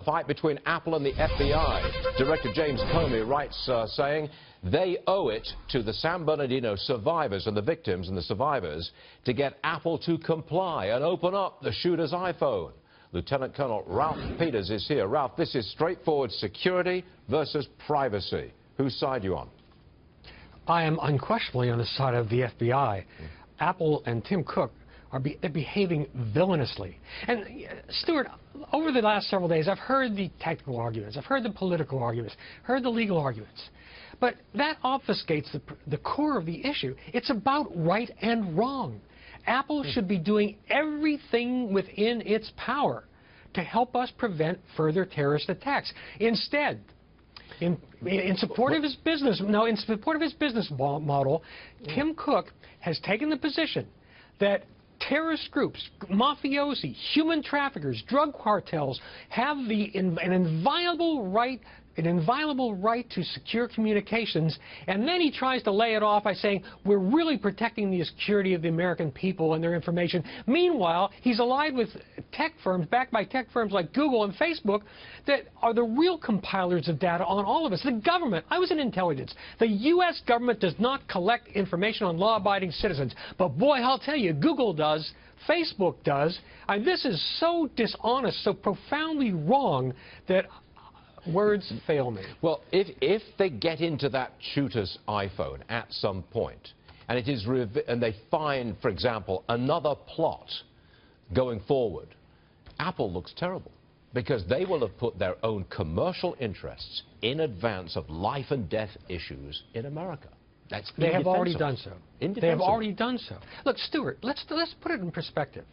fight between Apple and the FBI. Director James Comey writes, saying they owe it to the San Bernardino survivors and the victims and the survivors to get Apple to comply and open up the shooter's iPhone. Lieutenant Colonel Ralph Peters is here. Ralph, this is straightforward security versus privacy. Whose side are you on? I am unquestionably on the side of the FBI. Apple and Tim Cook they're behaving villainously. And Stuart, over the last several days, I've heard the technical arguments, I've heard the political arguments, heard the legal arguments. But that obfuscates the core of the issue. It's about right and wrong. Apple should be doing everything within its power to help us prevent further terrorist attacks. Instead, in support of his business model, Tim Cook has taken the position that terrorist groups, mafiosi, human traffickers, drug cartels have an inviolable right to secure communications, and then he tries to lay it off by saying we're really protecting the security of the American people and their information. Meanwhile, he's allied with tech firms, backed by tech firms like Google and Facebook, that are the real compilers of data on all of us. The government, I was in intelligence, the U.S. government does not collect information on law-abiding citizens, but boy, I'll tell you, Google does. Facebook does. And this is so dishonest, so profoundly wrong that words fail me. Well, if they get into that shooter's iPhone at some point, and and they find, for example, another plot going forward, Apple looks terrible, because they will have put their own commercial interests in advance of life and death issues in America. That's They have already done so. They have already done so. Look, Stuart, let's put it in perspective.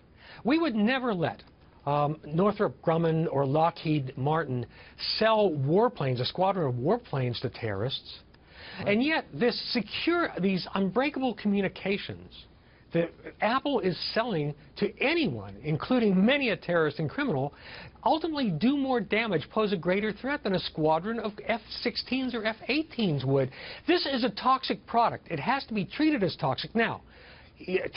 We would never let Northrop Grumman or Lockheed Martin sell warplanes, a squadron of warplanes to terrorists. Right. And yet these unbreakable communications that Apple is selling to anyone, including many a terrorist and criminal, ultimately do more damage, pose a greater threat than a squadron of F-16s or F-18s would. This is a toxic product. It has to be treated as toxic. Now,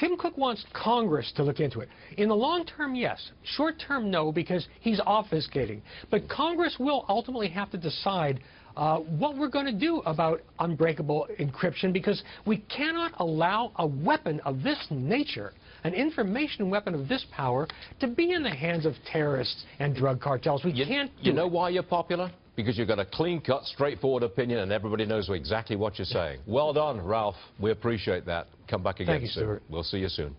Tim Cook wants Congress to look into it. In the long term, yes. Short term, no, because he's obfuscating. But Congress will ultimately have to decide what we're going to do about unbreakable encryption, because we cannot allow a weapon of this nature, an information weapon of this power, to be in the hands of terrorists and drug cartels. We can't do it. You know why you're popular? Because you've got a clean-cut, straightforward opinion, and everybody knows exactly what you're saying. Well done, Ralph. We appreciate that. Come back again soon. Thank you, Stuart. We'll see you soon.